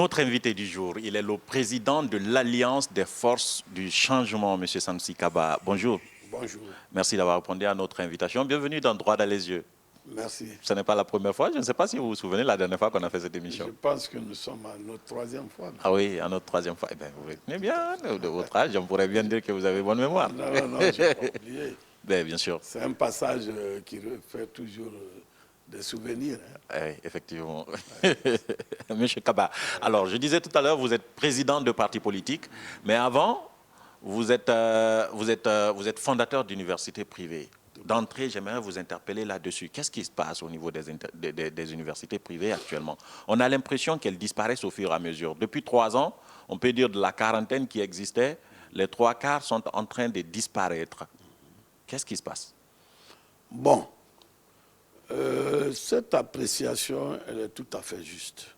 Notre invité du jour, il est le président de l'Alliance des forces du changement, M. Sanusi Kaba. Bonjour. Bonjour. Merci d'avoir répondu à notre invitation. Bienvenue dans Droit dans les yeux. Merci. Ce n'est pas la première fois. Je ne sais pas si vous vous souvenez la dernière fois qu'on a fait cette émission. Je pense que nous sommes à notre troisième fois. Ah oui, à notre troisième fois. Eh bien, vous retenez bien de votre âge. On pourrait bien dire que vous avez bonne mémoire. Non, je n'ai pas oublié. Bien sûr. C'est un passage qui fait toujours des souvenirs. Hein. Oui, effectivement. Monsieur Kaba, alors je disais tout à l'heure, vous êtes président de parti politique, mais avant, vous êtes fondateur d'universités privées. D'entrée, j'aimerais vous interpeller là-dessus. Qu'est-ce qui se passe au niveau des universités privées actuellement? On a l'impression qu'elles disparaissent au fur et à mesure. Depuis 3 ans, on peut dire de la quarantaine qui existait, les 3/4 sont en train de disparaître. Qu'est-ce qui se passe? Bon, cette appréciation, elle est tout à fait juste.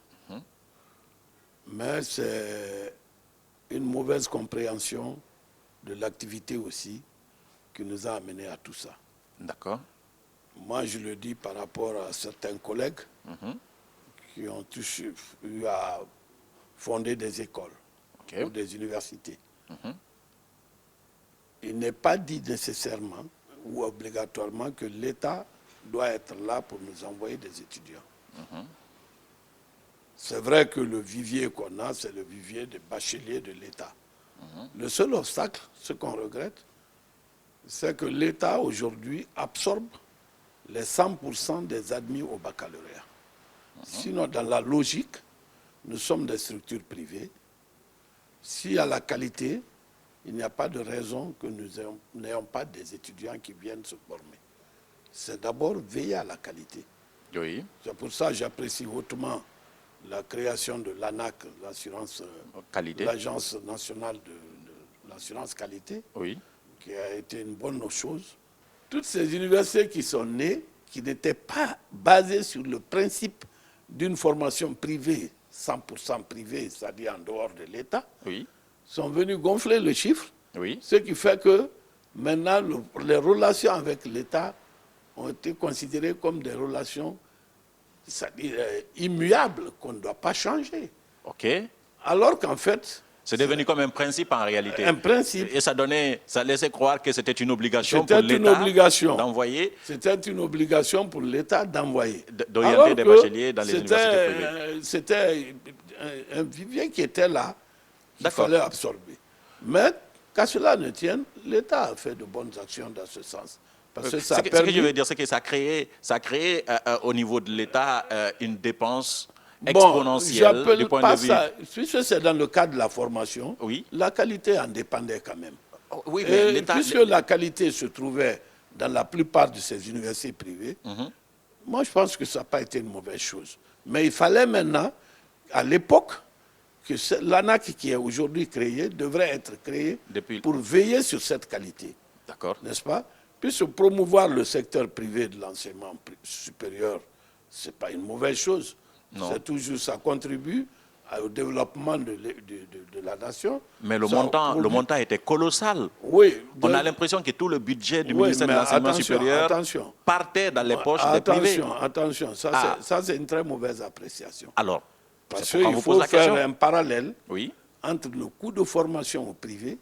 Mais c'est une mauvaise compréhension de l'activité aussi qui nous a amenés à tout ça. D'accord. Moi, je le dis par rapport à certains collègues qui ont eu à fonder des écoles ou des universités. Il n'est pas dit nécessairement ou obligatoirement que l'État doit être là pour nous envoyer des étudiants. C'est vrai que le vivier qu'on a, c'est le vivier des bacheliers de l'État. Le seul obstacle, ce qu'on regrette, c'est que l'État aujourd'hui absorbe les 100% des admis au baccalauréat. Sinon, dans la logique, nous sommes des structures privées. S'il y a la qualité, il n'y a pas de raison que nous n'ayons pas des étudiants qui viennent se former. C'est d'abord veiller à la qualité. Oui. C'est pour ça que j'apprécie hautement la création de l'ANAQ, l'Agence nationale de l'assurance qualité, qui a été une bonne chose. Toutes ces universités qui sont nées, qui n'étaient pas basées sur le principe d'une formation privée, 100% privée, c'est-à-dire en dehors de l'État, sont venues gonfler le chiffre, ce qui fait que maintenant les relations avec l'État ont été considérées comme des relations, c'est-à-dire immuables, qu'on ne doit pas changer. Alors qu'en fait... C'est devenu comme un principe en réalité. Un principe. Et ça laissait croire que c'était une obligation pour l'État d'envoyer. C'était une obligation pour l'État d'envoyer. D'orienter des bacheliers dans les universités privées. C'était un vivier qui était là, qu'il fallait absorber. Mais, qu'à cela ne tienne, l'État a fait de bonnes actions dans ce sens. Parce que ce que je veux dire, c'est que ça a créé au niveau de l'État une dépense exponentielle du point de vue. Puisque c'est dans le cadre de la formation, la qualité en dépendait quand même. Puisque la qualité se trouvait dans la plupart de ces universités privées, moi je pense que ça n'a pas été une mauvaise chose. Mais il fallait maintenant, à l'époque, que l'ANAQ qui est aujourd'hui créée devrait être créée pour veiller sur cette qualité. N'est-ce pas? Puisque promouvoir le secteur privé de l'enseignement supérieur, ce n'est pas une mauvaise chose. C'est toujours, ça contribue au développement de la nation. Mais le montant était colossal. On a l'impression que tout le budget du ministère de l'Enseignement supérieur partait dans les poches des privés. Attention, ça c'est une très mauvaise appréciation. Alors, parce qu'il faut faire un parallèle entre le coût de formation au privé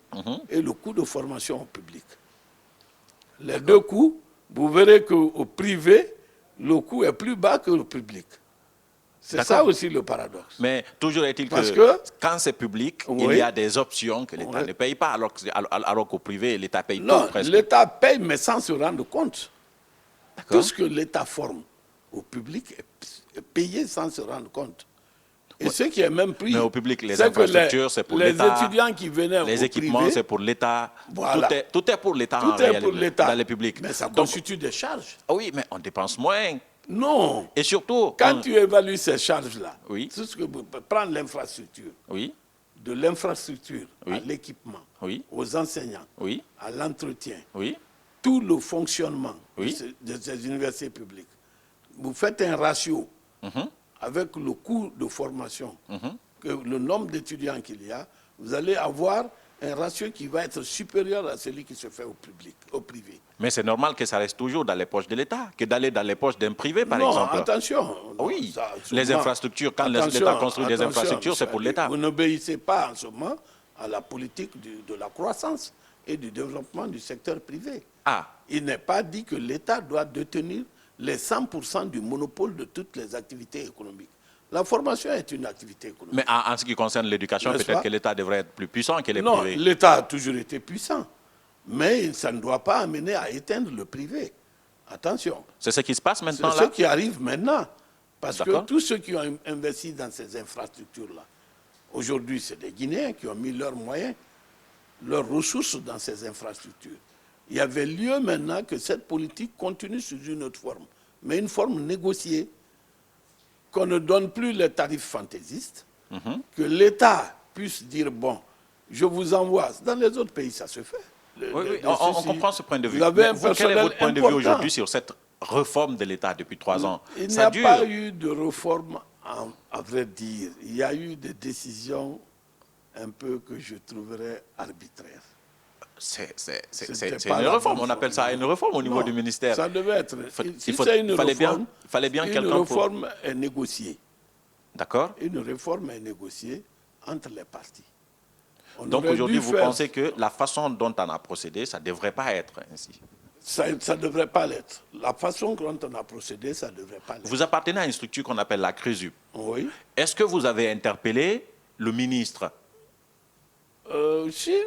et le coût de formation au public. Les deux coûts, vous verrez qu'au privé, le coût est plus bas que le public. C'est ça aussi le paradoxe. Mais toujours est-il que quand c'est public, il y a des options que l'État ne paye pas, alors qu'au privé, l'État paye tout presque. Non, l'État paye, mais sans se rendre compte. Tout ce que l'État forme au public est payé sans se rendre compte. Et ce qui est même pris, mais au public, les infrastructures, c'est pour l'État. Les étudiants qui venaient les équipements, c'est pour l'État. Voilà. Tout est pour l'État dans les publics. Mais ça constitue des charges. Oui, mais on dépense moins. Non. Et surtout... Quand tu évalues ces charges-là, tout ce que prendre l'infrastructure, de l'infrastructure à l'équipement, aux enseignants, à l'entretien, tout le fonctionnement de ces universités publiques, vous faites un ratio avec le coût de formation, que le nombre d'étudiants qu'il y a, vous allez avoir un ratio qui va être supérieur à celui qui se fait au public, au privé. Mais c'est normal que ça reste toujours dans les poches de l'État, que d'aller dans les poches d'un privé, par non, exemple. Attention. Oui, ça, les infrastructures, quand l'État construit des infrastructures, c'est pour l'État. Vous n'obéissez pas en ce moment à la politique de la croissance et du développement du secteur privé. Ah. Il n'est pas dit que l'État doit détenir les 100% du monopole de toutes les activités économiques. La formation est une activité économique. Mais en ce qui concerne l'éducation, peut-être que l'État devrait être plus puissant que les privés. Non, l'État a toujours été puissant. Mais ça ne doit pas amener à éteindre le privé. Attention. C'est ce qui se passe maintenant là? C'est ce qui arrive maintenant. Parce que tous ceux qui ont investi dans ces infrastructures-là, aujourd'hui, c'est des Guinéens qui ont mis leurs moyens, leurs ressources dans ces infrastructures. Il y avait lieu maintenant que cette politique continue sous une autre forme, mais une forme négociée, qu'on ne donne plus les tarifs fantaisistes, que l'État puisse dire, bon, je vous envoie. Dans les autres pays, ça se fait. Oui, on comprend ce point de vue. Mais quel est votre point de vue aujourd'hui sur cette réforme de l'État depuis 3 ans? Il n'y a pas eu de réforme, à vrai dire. Il y a eu des décisions un peu que je trouverais arbitraires. C'est une réforme, on appelle ça une réforme au niveau du ministère. Ça devait être. Si c'est une réforme, une réforme est négociée. D'accord. Une réforme est négociée entre les partis. Donc aujourd'hui, vous pensez que la façon dont on a procédé, ça ne devrait pas être ainsi? Ça ne devrait pas l'être. La façon dont on a procédé, ça ne devrait pas l'être. Vous appartenez à une structure qu'on appelle la CRESUP. Oui. Est-ce que vous avez interpellé le ministre? Si.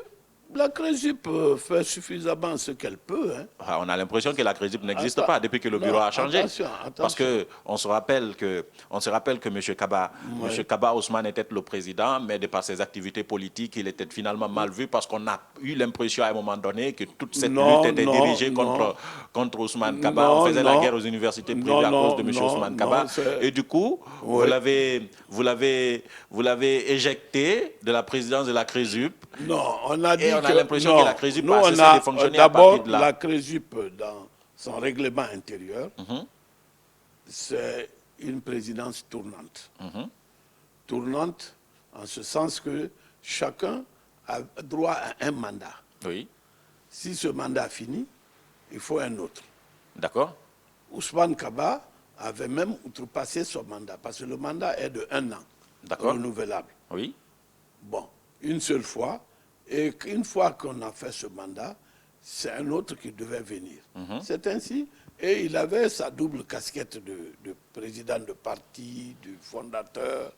La CRESUP fait suffisamment ce qu'elle peut. Hein. On a l'impression que la CRESUP n'existe pas depuis que le bureau a changé. Attention. Parce qu'on se rappelle que M. Kaba Ousmane était le président, mais de par ses activités politiques, il était finalement mal vu parce qu'on a eu l'impression à un moment donné que toute cette lutte était dirigée contre Ousmane Kaba. On faisait la guerre aux universités privées à cause de M. Ousmane Kaba. Et du coup, vous l'avez éjecté de la présidence de la CRESUP. Non, on a dit on a l'impression que la CRESUP a cessé de fonctionner à partir de là. La CRESUP, dans son règlement intérieur, c'est une présidence tournante. Tournante en ce sens que chacun a droit à un mandat. Oui. Si ce mandat finit, il faut un autre. D'accord. Ousmane Kaba avait même outrepassé son mandat, parce que le mandat est de 1 an, renouvelable. Oui. Bon, une seule fois. Et qu'une fois qu'on a fait ce mandat, c'est un autre qui devait venir. C'est ainsi. Et il avait sa double casquette de président de parti, du fondateur,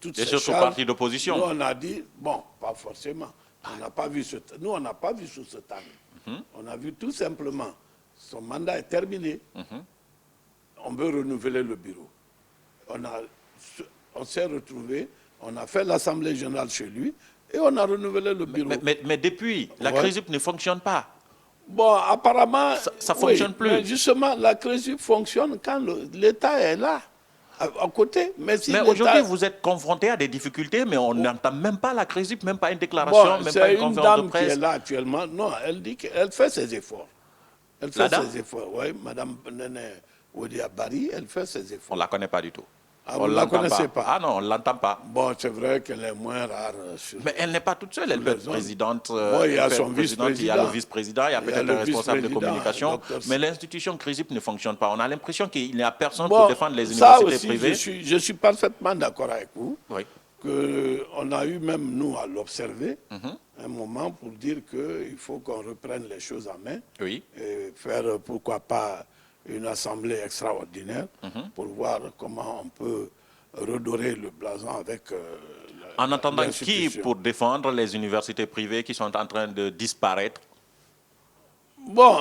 toutes ces choses. Et surtout parti d'opposition. Nous, on a dit, bon, pas forcément. On n'a pas vu nous, on n'a pas vu sous ce angle. On a vu tout simplement, son mandat est terminé. On veut renouveler le bureau. On s'est retrouvés, on a fait l'Assemblée générale chez lui, et on a renouvelé le bureau. Mais depuis, la CRESUP ne fonctionne pas. Bon, apparemment... Ça ne fonctionne plus. Mais justement, la CRESUP fonctionne quand l'État est là, à côté. Mais aujourd'hui, vous êtes confronté à des difficultés, mais on n'entend même pas la CRESUP, même pas une déclaration, même pas une conférence de presse. C'est une dame qui est là actuellement. Non, elle dit qu'elle fait ses efforts. Elle fait ses efforts, oui. Madame Nene Oudia Bari, elle fait ses efforts. On ne la connaît pas du tout. Ah, vous ne la connaissez pas? Ah non, on ne l'entend pas. Bon, c'est vrai qu'elle est moins rare. Mais elle n'est pas toute seule, elle peut être présidente. Bon, il y a son vice-président. Il y a le vice-président, il y a peut-être un responsable de communication. Mais l'institution CRESUP ne fonctionne pas. On a l'impression qu'il n'y a personne pour défendre les universités privées. Je suis parfaitement d'accord avec vous. Oui. On a eu même, nous, à l'observer, un moment pour dire qu'il faut qu'on reprenne les choses en main. Oui. Et faire, pourquoi pas, une assemblée extraordinaire pour voir comment on peut redorer le blason avec en attendant qui pour défendre les universités privées qui sont en train de disparaître? Bon,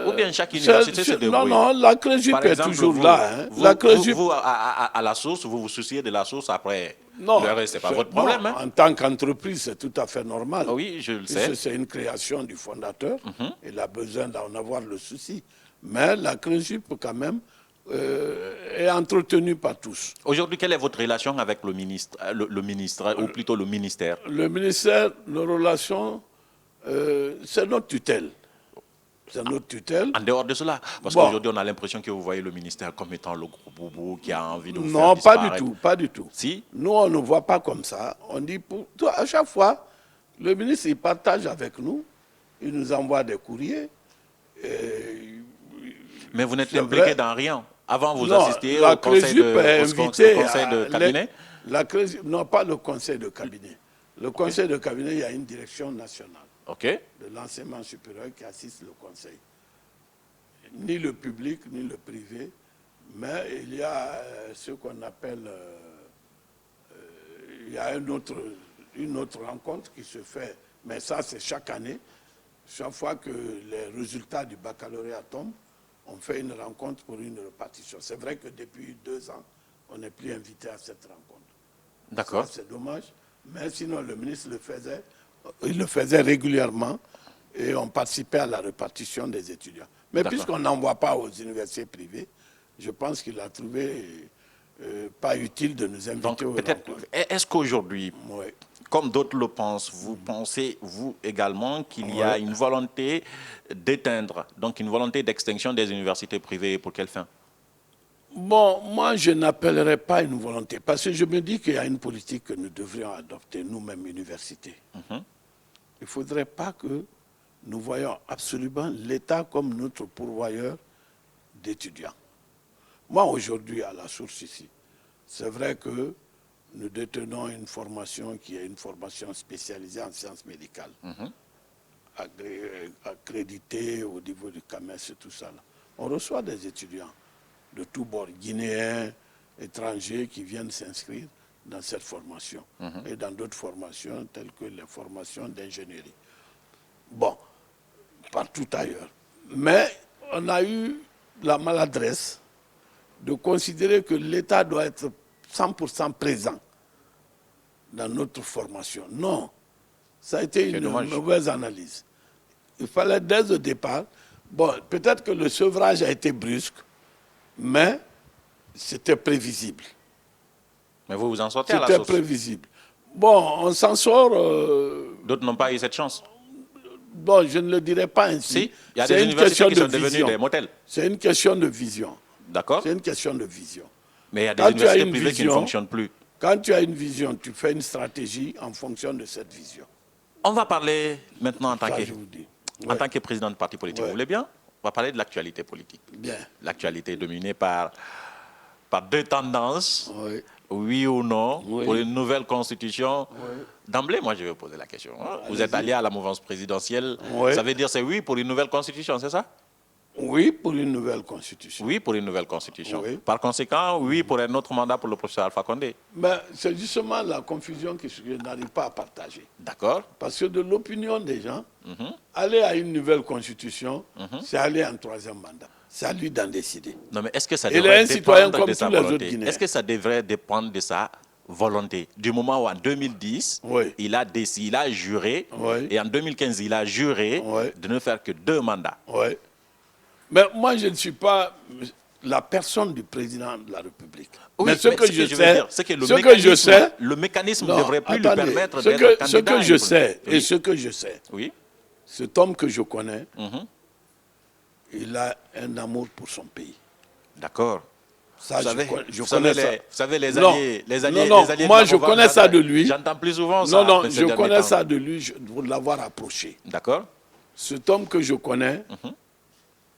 ou bien chaque université se débrouille. Non, la CRESUP est toujours là. Hein. Vous, à la source, vous vous souciez de la source après. Non, le reste, c'est pas votre problème. Non, en tant qu'entreprise, c'est tout à fait normal. Oui, je le sais. C'est une création du fondateur. Il a besoin d'en avoir le souci. Mais la CRESUP, quand même, est entretenue par tous. Aujourd'hui, quelle est votre relation avec le ministre, ou plutôt le ministère? Le ministère, nos relations, c'est notre tutelle. C'est notre tutelle. En dehors de cela, parce qu'aujourd'hui, on a l'impression que vous voyez le ministère comme étant le gros boubou qui a envie de vous faire disparaître. Non, pas du tout. Si? Nous, on ne voit pas comme ça. On dit, à chaque fois Le ministre, il partage avec nous, il nous envoie des courriers. Mais vous n'êtes impliqué dans rien. Avant, vous assistiez au conseil de cabinet? Non, pas le conseil de cabinet. Le conseil de cabinet, il y a une direction nationale de l'enseignement supérieur qui assiste le conseil. Ni le public, ni le privé, mais il y a ce qu'on appelle... il y a une autre rencontre qui se fait, mais ça c'est chaque année. Chaque fois que les résultats du baccalauréat tombent, on fait une rencontre pour une répartition. C'est vrai que depuis 2 ans, on n'est plus invité à cette rencontre. D'accord. C'est dommage, mais sinon le ministre le faisait, il le faisait régulièrement et on participait à la répartition des étudiants. Mais puisqu'on n'envoie pas aux universités privées, je pense qu'il a trouvé pas utile de nous inviter aux rencontres. Est-ce qu'aujourd'hui, comme d'autres le pensent, vous pensez, vous également, qu'il y a une volonté d'éteindre, donc une volonté d'extinction des universités privées, pour quelle fin? Bon, moi, je n'appellerais pas une volonté, parce que je me dis qu'il y a une politique que nous devrions adopter, nous-mêmes, universités. Il ne faudrait pas que nous voyions absolument l'État comme notre pourvoyeur d'étudiants. Moi, aujourd'hui, à la source ici, c'est vrai que nous détenons une formation qui est une formation spécialisée en sciences médicales, accréditée au niveau du CAMES et tout ça. Là. On reçoit des étudiants de tous bords, guinéens, étrangers, qui viennent s'inscrire dans cette formation et dans d'autres formations telles que les formations d'ingénierie. Bon, partout ailleurs. Mais on a eu la maladresse de considérer que l'État doit être 100% présent dans notre formation. Non, ça a été une mauvaise analyse. Il fallait dès le départ, bon, peut-être que le sevrage a été brusque, mais c'était prévisible. Mais vous vous en sortez à la source? C'était prévisible. Bon, on s'en sort... D'autres n'ont pas eu cette chance? Bon, je ne le dirais pas ainsi. Si, il y a des universités qui sont devenues des motels. C'est une question de vision. D'accord. C'est une question de vision. Mais il y a des universités privées qui ne fonctionnent plus. Quand tu as une vision, tu fais une stratégie en fonction de cette vision. On va parler maintenant en tant que président de parti politique. Vous voulez bien? On va parler de l'actualité politique. Bien. L'actualité dominée par 2 tendances. Oui ou non, pour une nouvelle constitution. D'emblée, moi, je vais vous poser la question. Vous êtes allié à la mouvance présidentielle. Ça veut dire c'est oui pour une nouvelle constitution, c'est ça? Oui, pour une nouvelle constitution. Oui, pour une nouvelle constitution. Par conséquent, oui pour un autre mandat pour le professeur Alpha Condé. Mais c'est justement la confusion que je n'arrive pas à partager. D'accord. Parce que de l'opinion des gens, aller à une nouvelle constitution, c'est aller en 3e mandat. C'est à lui d'en décider. Non, mais est-ce que ça devrait dépendre de sa volonté? Est-ce que ça devrait dépendre de sa volonté? Du moment où en 2010, il a juré, et en 2015, il a juré de ne faire que 2 mandats. Mais moi, je ne suis pas la personne du président de la République. Mais ce que je sais, c'est que le mécanisme ne devrait plus lui permettre d'être candidat. Ce que je sais, et ce que je sais, cet homme que je connais, il a un amour pour son pays. D'accord. Ça, vous savez, les alliés moi, je connais ça de lui. J'entends plus souvent ça. Non, je connais ça de lui pour l'avoir approché. D'accord. Cet homme que je connais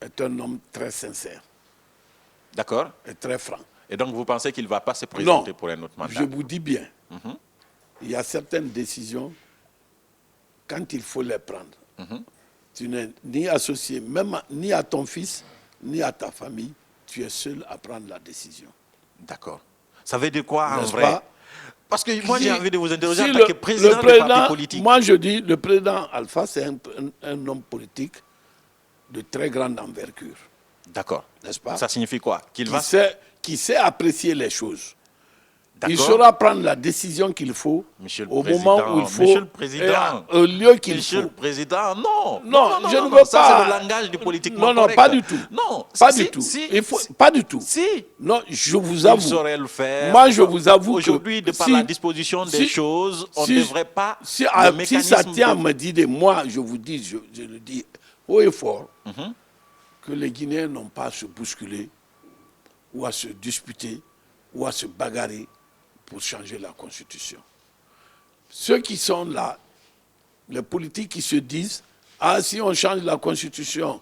est un homme très sincère. D'accord. Et très franc. Et donc, vous pensez qu'il ne va pas se présenter pour un autre mandat? Je vous dis bien. Il y a certaines décisions, quand il faut les prendre, tu n'es ni associé, même ni à ton fils, ni à ta famille. Tu es seul à prendre la décision. D'accord. Ça veut dire quoi en vrai? Parce que moi, j'ai envie de vous interroger en tant que président du parti politique. Moi, je dis, le président Alpha, c'est un homme politique de très grande envergure. D'accord. N'est-ce pas? Ça signifie quoi? Qui sait apprécier les choses. Il saura prendre la décision qu'il faut au moment où il faut. Monsieur le Président, au lieu qu'il faut. Monsieur le Président, non. Non, je ne veux pas. Ça, c'est le langage du politiquement correct. Non, pas du tout. Non, pas du tout. Pas du tout. Si. Non, je vous avoue. Il saurait le faire. Moi, je vous avoue aujourd'hui, de par la disposition des choses, on ne devrait pas. Si ça tient à me dire, moi, je vous dis, je le dis haut et fort, que les Guinéens n'ont pas à se bousculer ou à se disputer ou à se bagarrer pour changer la Constitution. Ceux qui sont là Les politiques qui se disent, ah, si on change la Constitution,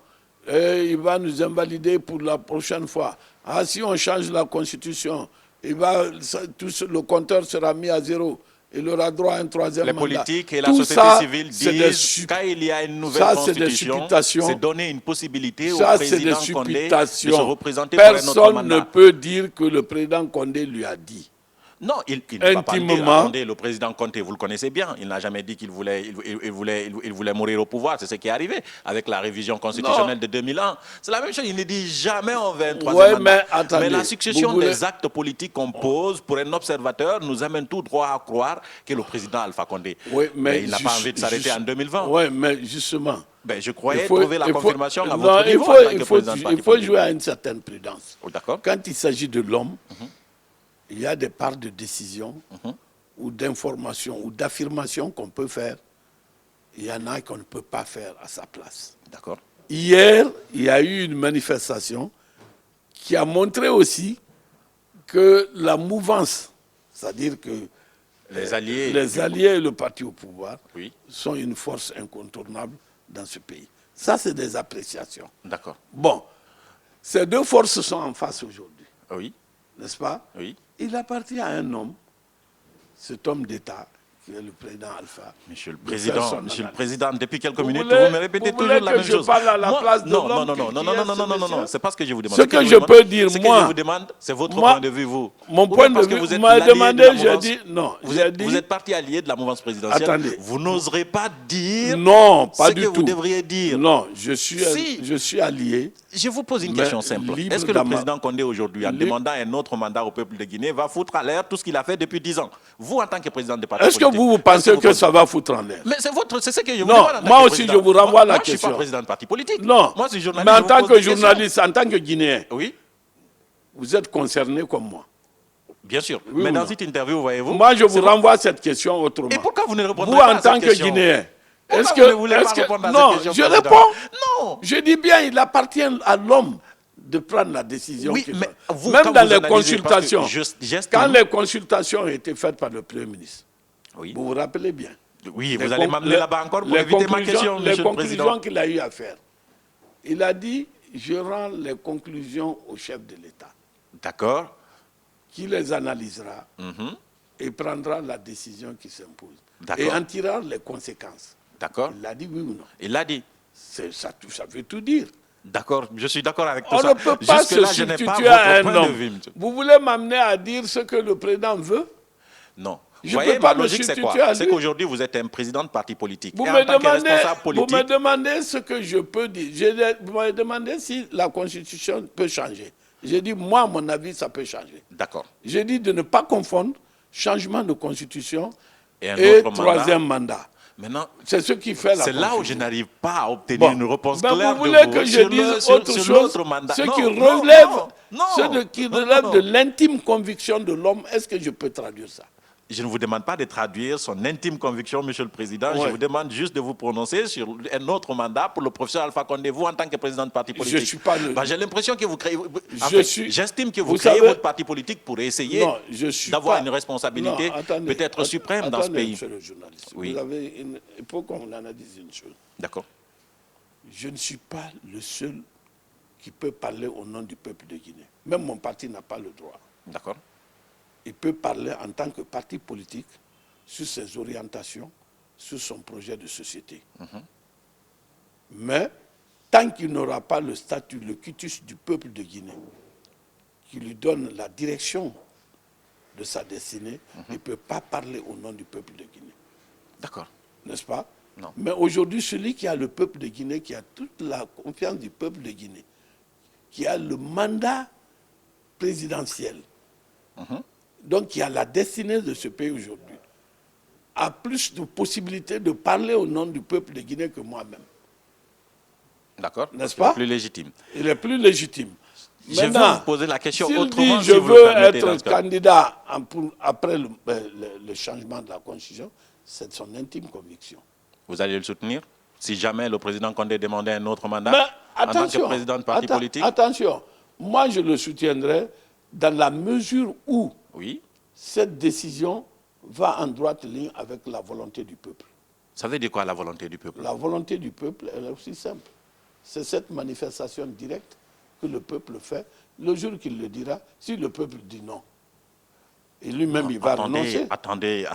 il va nous invalider pour la prochaine fois. Ah, si on change la Constitution, le compteur sera mis à zéro. Il aura droit à un troisième mandat. Les politiques et la société civile disent quand il y a une nouvelle constitution, c'est donner une possibilité au président Condé de se représenter pour un autre mandat. Personne ne peut dire que le président Condé lui a dit. Non, il ne va pas le dire. Attendez, le président Condé, vous le connaissez bien, il n'a jamais dit qu'il voulait mourir au pouvoir. C'est ce qui est arrivé avec la révision constitutionnelle de 2001. C'est la même chose, il ne dit jamais on veut un troisième mandat. Mais la succession des actes politiques qu'on pose pour un observateur nous amène tout droit à croire que le président Alpha Condé, mais il n'a pas envie de s'arrêter en 2020. Oui, mais justement... je croyais trouver la confirmation à votre niveau. Il faut jouer à une certaine prudence. Oh, d'accord. Quand il s'agit de l'homme, il y a des parts de décision ou d'information ou d'affirmation qu'on peut faire. Il y en a qu'on ne peut pas faire à sa place. D'accord. Hier, il y a eu une manifestation qui a montré aussi que la mouvance, c'est-à-dire que les alliés et le parti au pouvoir sont une force incontournable dans ce pays. Ça, c'est des appréciations. D'accord. Bon, ces deux forces sont en face aujourd'hui. Oui. N'est-ce pas? Oui. Il appartient à un homme, cet homme d'État, qui est le président Alpha. Monsieur le Président, depuis quelques minutes, vous me répétez toujours la même chose. Je parle à la place de l'homme. Non, c'est pas ce que je vous demande. Ce que je peux dire, moi... Ce que je vous demande, c'est votre point de vue, vous. Mon point de vue, vous m'avez demandé, j'ai dit... Non, vous êtes parti allié de la mouvance présidentielle. Attendez. Vous n'oserez pas dire ce que vous devriez dire. Non, je suis allié. Je vous pose une question simple. Est-ce que le président Condé, aujourd'hui, en demandant un autre mandat au peuple de Guinée, va foutre à l'air tout ce qu'il a fait depuis 10 ans? Vous, en tant que président de parti politique... Est-ce que vous pensez que ça va foutre en l'air? Mais c'est ce que je vous demande. Non, moi aussi, je vous renvoie la question. Je ne suis pas président de parti politique. Non, moi, je suis journaliste. Mais en tant que journaliste, en tant que Guinéen, oui, vous êtes concerné comme moi. Bien sûr. Oui, mais dans cette interview, voyez-vous... Moi, je vous renvoie cette question autrement. Et pourquoi vous ne répondez pas à cette question? Vous, en tant que Guinéen, est-ce que vous ne voulez pas répondre à cette question? Non, je réponds. Non. Je dis bien, il appartient à l'homme de prendre la décision. Oui, mais vous, même dans les consultations, quand les consultations ont été faites par le Premier ministre, vous vous rappelez bien. Oui, vous allez m'amener là-bas encore pour éviter ma question, les conclusions qu'il a eu à faire. Il a dit, je rends les conclusions au chef de l'État. D'accord. Qui les analysera et prendra la décision qui s'impose. Et en tirant les conséquences. D'accord. Il l'a dit, oui ou non? Il l'a dit. Ça veut tout dire. D'accord, je suis d'accord avec tout ça. On ne peut pas se substituer à un homme. Vous voulez m'amener à dire ce que le président veut? Non. Je ne peux pas me substituer à lui. C'est qu'aujourd'hui, vous êtes un président de parti politique. Vous me demandez ce que je peux dire. Vous me demandez si la Constitution peut changer. J'ai dit, moi, à mon avis, ça peut changer. D'accord. J'ai dit de ne pas confondre changement de Constitution et troisième mandat. Maintenant, c'est ce qui fait la c'est là où je n'arrive pas à obtenir une réponse claire. Vous voulez que je dise autre chose? Ce qui relève de l'intime conviction de l'homme, est-ce que je peux traduire ça? Je ne vous demande pas de traduire son intime conviction, Monsieur le Président. Ouais. Je vous demande juste de vous prononcer sur un autre mandat pour le professeur Alpha Condé, vous en tant que président de parti politique. Je suis pas le... j'ai l'impression que vous créez... J'estime que vous créez votre parti politique pour essayer d'avoir une responsabilité peut-être suprême dans ce pays. Monsieur le journaliste, il faut qu'on analyse une chose. D'accord. Je ne suis pas le seul qui peut parler au nom du peuple de Guinée. Même mon parti n'a pas le droit. D'accord. Il peut parler en tant que parti politique sur ses orientations, sur son projet de société. Mais tant qu'il n'aura pas le statut, le quitus du peuple de Guinée, qui lui donne la direction de sa destinée, il ne peut pas parler au nom du peuple de Guinée. D'accord. N'est-ce pas? Non. Mais aujourd'hui, celui qui a le peuple de Guinée, qui a toute la confiance du peuple de Guinée, qui a le mandat présidentiel, donc qui a la destinée de ce pays aujourd'hui, a plus de possibilités de parler au nom du peuple de Guinée que moi-même. D'accord. N'est-ce pas? Il est plus légitime. Il est plus légitime. Je vais vous poser la question autrement. Dit, je veux être candidat après le changement de la Constitution, c'est son intime conviction. Vous allez le soutenir? Si jamais le président Condé demandait un autre mandat en tant que président de parti politique? Attention, moi je le soutiendrai dans la mesure où cette décision va en droite ligne avec la volonté du peuple. Ça veut dire quoi, la volonté du peuple? La volonté du peuple, elle est aussi simple. C'est cette manifestation directe que le peuple fait. Le jour qu'il le dira, si le peuple dit non, et lui-même, il va renoncer. Attendez.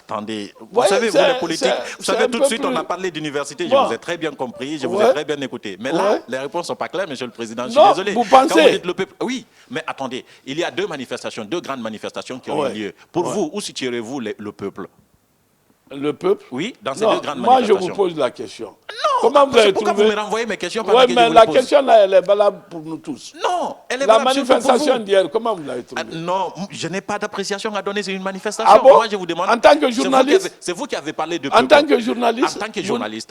Vous savez, vous les politiques, vous savez, tout de suite, on a parlé d'université, je vous ai très bien compris, je vous ai très bien écouté. Mais là, les réponses ne sont pas claires, Monsieur le Président, je suis désolé. Vous pensez... Quand vous dites le peuple... Oui, mais attendez, il y a deux grandes manifestations qui ont eu lieu. Pour vous, où situerez-vous le peuple? Le peuple? Oui, dans ces deux grandes manifestations. Moi, je vous pose la question. Non, comment vous avez pourquoi trouvé... vous me renvoyez mes questions pendant que je vous les pose? La question, là, elle est valable pour nous tous. Non, elle est valable pour vous. La manifestation d'hier, comment vous l'avez trouvée? Non, je n'ai pas d'appréciation à donner sur une manifestation. Ah bon? Moi, je vous demande... En tant que journaliste? C'est vous qui avez parlé de peuple. En tant que journaliste?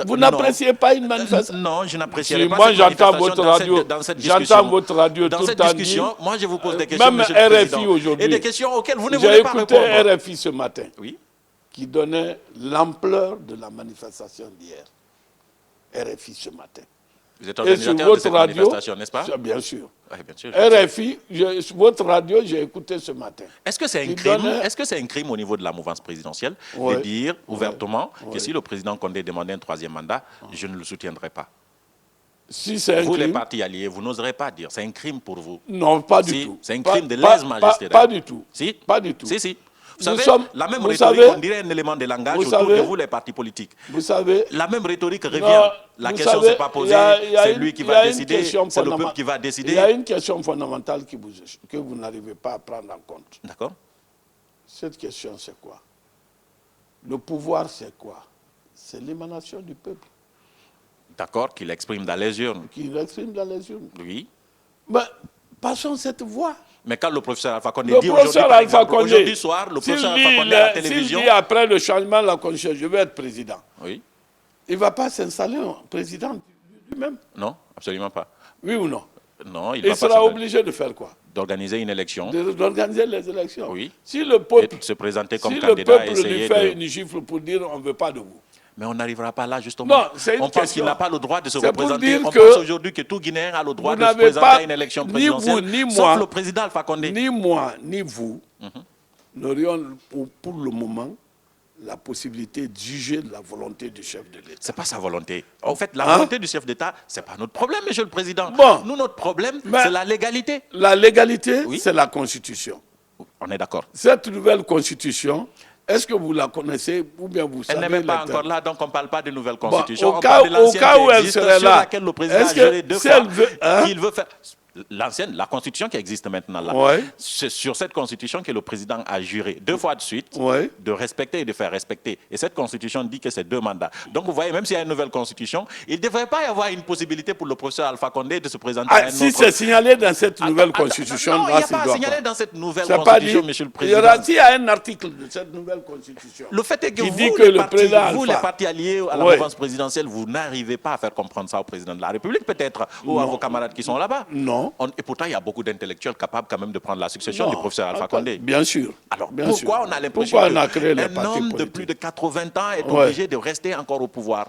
Vous n'appréciez pas une manifestation? Non, je n'apprécierai pas moi, j'entends votre radio. Dans cette discussion. J'entends votre radio tout le temps. Dans cette discussion, moi, je vous pose des questions, même Monsieur le Président. RFI aujourd'hui. Et des questions auxquelles vous ne voulez pas répondre. J'ai écouté RFI ce matin. Oui. Qui donnait l'ampleur de la manifestation d'hier. RFI ce matin. Vous êtes organisateur de cette manifestation, n'est-ce pas? Bien sûr. Oui, bien sûr. RFI, votre radio, j'ai écouté ce matin. Est-ce que c'est un crime? Est-ce que c'est un crime au niveau de la mouvance présidentielle de dire ouvertement que si le président Condé demandait un troisième mandat, je ne le soutiendrai pas? Si c'est un crime, vous, les partis alliés, vous n'oserez pas dire. C'est un crime pour vous? Non, pas du tout. C'est un crime de lèse-majesté. Pas du tout. Si? Pas du tout. Si. Vous savez, la même rhétorique, on dirait un élément de langage autour de vous, les partis politiques. Vous savez... La même rhétorique revient. La question ne s'est pas posée, c'est lui qui va décider, c'est le peuple qui va décider. Il y a une question fondamentale que vous n'arrivez pas à prendre en compte. D'accord. Cette question, c'est quoi? Le pouvoir, c'est quoi? C'est l'émanation du peuple. D'accord, qu'il exprime dans les urnes. Qu'il exprime dans les urnes. Oui. Mais passons cette voie. Mais quand le professeur Alpha Condé dit aujourd'hui soir, le professeur Alpha Condé à la télévision... S'il dit après le changement de la Constitution, je vais être président. Oui. Il ne va pas s'installer en président lui-même? Non, absolument pas. Oui ou non? Non, il sera obligé de faire quoi? D'organiser une élection. D'organiser les élections. Oui. Si le peuple, et de se présenter comme candidat, lui fait une gifle pour dire on ne veut pas de vous. Mais on n'arrivera pas là, justement. Non, on pense qu'il n'a pas le droit de se représenter. On pense aujourd'hui que tout Guinéen a le droit de se présenter à une élection présidentielle, sauf le président Alpha Condé. Ni moi, ni vous, n'aurions pour le moment la possibilité de juger de la volonté du chef de l'État. Ce n'est pas sa volonté. En fait, la volonté du chef d'État, ce n'est pas notre problème, Monsieur le Président. Bon, nous, notre problème, c'est la légalité. La légalité, c'est la Constitution. On est d'accord. Cette nouvelle Constitution... Est-ce que vous la connaissez ou bien vous savez? Elle n'est même pas encore là, donc on ne parle pas de nouvelle constitution. Bon, au cas où elle serait là, sur laquelle le président a juré deux fois qu'il veut faire... La constitution qui existe maintenant là, c'est sur cette constitution que le président a juré deux fois de suite de respecter et de faire respecter. Et cette constitution dit que c'est 2 mandats. Donc vous voyez, même s'il y a une nouvelle constitution, il ne devrait pas y avoir une possibilité pour le professeur Alpha Condé de se présenter à un autre... Si c'est signalé dans cette nouvelle constitution... Non, il n'y a pas signalé dans cette nouvelle constitution, Monsieur le Président. Il y a un article de cette nouvelle constitution. Le fait est que vous, les partis alliés à la mouvance présidentielle, vous n'arrivez pas à faire comprendre ça au président de la République, peut-être, ou à vos camarades qui sont là-bas. Non. Et pourtant, il y a beaucoup d'intellectuels capables quand même de prendre la succession du professeur Alpha Condé. Bien sûr. Alors, pourquoi on a l'impression qu'un homme de plus de 80 ans est obligé de rester encore au pouvoir?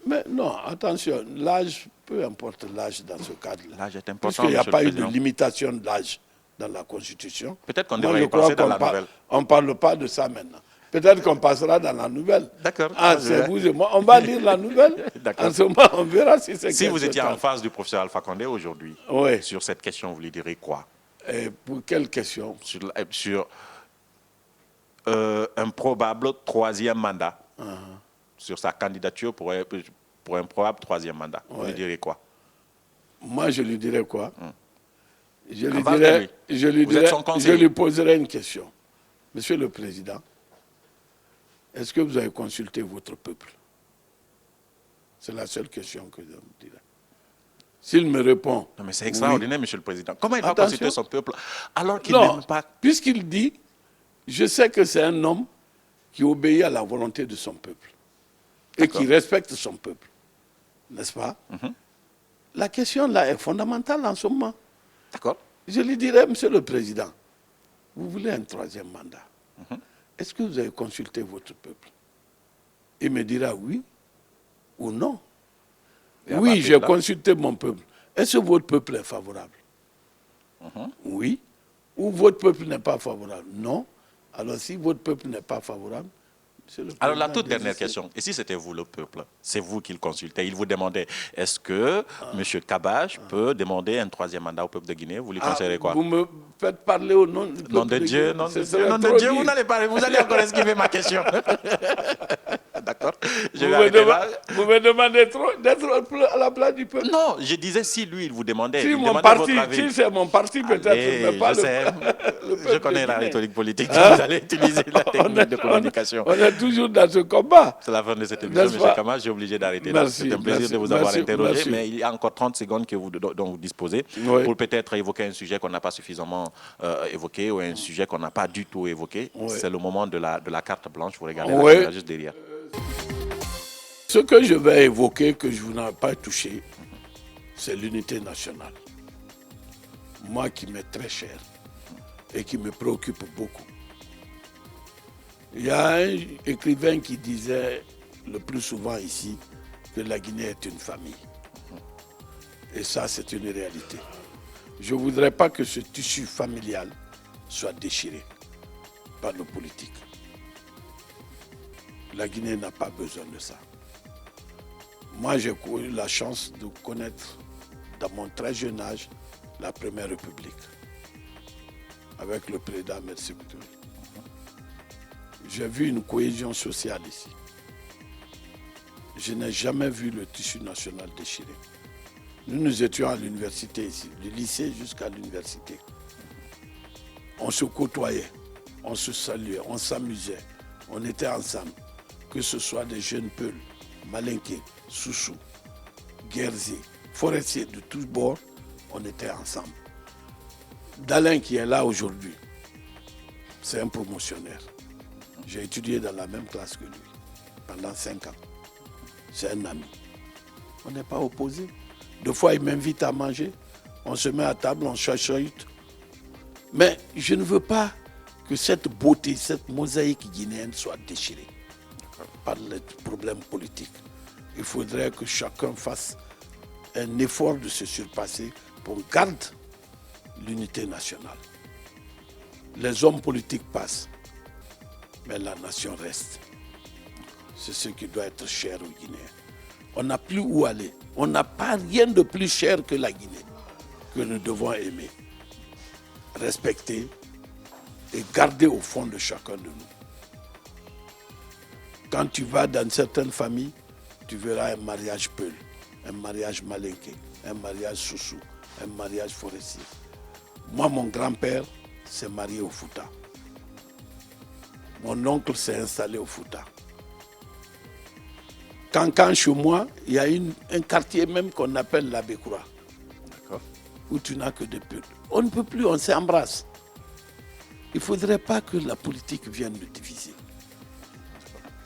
Mais non, attention, l'âge, peu importe l'âge dans ce cadre-là. L'âge est important, puisqu'il n'y a pas eu de limitation de l'âge dans la Constitution. Peut-être qu'on devrait y passer dans la nouvelle. On ne parle pas de ça maintenant. Peut-être qu'on passera dans la nouvelle. D'accord. C'est vous et moi. On va lire la nouvelle. En ce moment, on verra si c'est... Si vous étiez en face du professeur Alpha Condé aujourd'hui, sur cette question, vous lui direz quoi? Et pour quelle question? Sur un probable 3e mandat. Sur sa candidature pour un probable 3e mandat. Vous lui direz quoi? Moi, je lui dirais quoi? Je lui poserai une question. Monsieur le Président, est-ce que vous avez consulté votre peuple? C'est la seule question que je me dirais. S'il me répond... Non, mais c'est extraordinaire, Monsieur le Président. Comment il va consulter son peuple alors qu'il n'aime pas... Puisqu'il dit, je sais que c'est un homme qui obéit à la volonté de son peuple et qui respecte son peuple. N'est-ce pas? La question là est fondamentale en ce moment. D'accord. Je lui dirais, Monsieur le Président, vous voulez un 3e mandat? Est-ce que vous avez consulté votre peuple? Il me dira oui ou non. Oui, j'ai consulté mon peuple. Est-ce que votre peuple est favorable? Oui. Ou votre peuple n'est pas favorable? Non. Alors si votre peuple n'est pas favorable, Alors, la toute dernière question. Et si c'était vous, le peuple, c'est vous qui le consultez, il vous demandait, est-ce que M. Kabache peut demander un troisième mandat au peuple de Guinée? Vous lui conseillerez quoi? Vous me faites parler au nom du peuple de Dieu, nom de Dieu, vous n'allez pas, vous allez encore esquiver ma question. D'accord. Vous me demandez d'être à la place du peuple? Non, je disais si lui, il vous demandait. Si c'est mon parti, peut-être, mais pas je connais la rhétorique politique. Vous allez utiliser la technique de communication. On est toujours dans ce combat. C'est la fin de cette émission, M. Kama. J'ai obligé d'arrêter là. C'est un plaisir de vous avoir interrogé, mais il y a encore 30 secondes dont vous disposez pour peut-être évoquer un sujet qu'on n'a pas suffisamment évoqué ou un sujet qu'on n'a pas du tout évoqué. C'est le moment de la carte blanche. Vous regardez la caméra juste derrière. Ce que je vais évoquer, que je n'ai pas touché, c'est l'unité nationale. Moi qui m'est très cher et qui me préoccupe beaucoup. Il y a un écrivain qui disait le plus souvent ici que la Guinée est une famille. Et ça, c'est une réalité. Je ne voudrais pas que ce tissu familial soit déchiré par nos politiques. La Guinée n'a pas besoin de ça. Moi, j'ai eu la chance de connaître, dans mon très jeune âge, la Première République, avec le président Ahmed Sékou Touré. J'ai vu une cohésion sociale ici. Je n'ai jamais vu le tissu national déchiré. Nous étions à l'université ici, du lycée jusqu'à l'université. On se côtoyait, on se saluait, on s'amusait, on était ensemble. Que ce soit des jeunes Peuls, Malinké, Soussou, Guerzier, forestiers de tous bords, on était ensemble. Dalin qui est là aujourd'hui, c'est un promotionnaire. J'ai étudié dans la même classe que lui pendant 5 ans. C'est un ami. On n'est pas opposés. Deux fois, il m'invite à manger. On se met à table, on chachote. Mais je ne veux pas que cette beauté, cette mosaïque guinéenne soit déchirée par les problèmes politiques. Il faudrait que chacun fasse un effort de se surpasser pour garder l'unité nationale. Les hommes politiques passent, mais la nation reste. C'est ce qui doit être cher aux Guinéens. On n'a plus où aller. On n'a pas rien de plus cher que la Guinée, que nous devons aimer, respecter et garder au fond de chacun de nous. Quand tu vas dans certaines familles, tu verras un mariage Peul, un mariage Malinké, un mariage Soussou, un mariage forestier. Moi, mon grand-père s'est marié au Fouta. Mon oncle s'est installé au Fouta. Quand chez moi, il y a un quartier même qu'on appelle la Békoura, où tu n'as que des Peuls. On ne peut plus, on s'embrasse. Il ne faudrait pas que la politique vienne nous diviser.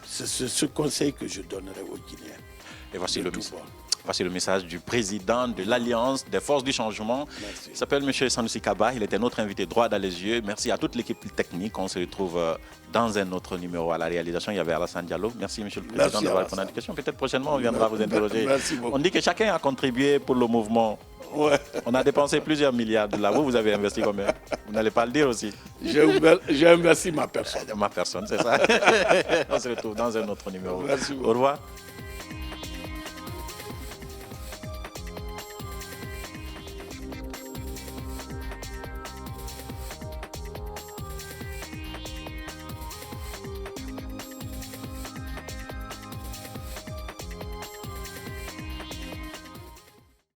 C'est ce conseil que je donnerai aux Guinéens. Et voici le message du président de l'Alliance des forces du changement. Merci. Il s'appelle M. Sanoussi Kaba. Il était notre invité droit dans les yeux. Merci à toute l'équipe technique. On se retrouve dans un autre numéro à la réalisation. Il y avait Alassane Diallo. Merci, M. le Président, d'avoir répondu à des questions. Peut-être prochainement, on viendra vous interroger. On dit que chacun a contribué pour le mouvement. Ouais. On a dépensé plusieurs milliards de là. Vous avez investi combien? Vous n'allez pas le dire aussi. J'ai investi ma personne. Ma personne, c'est ça. On se retrouve dans un autre numéro. Merci beaucoup. Au revoir.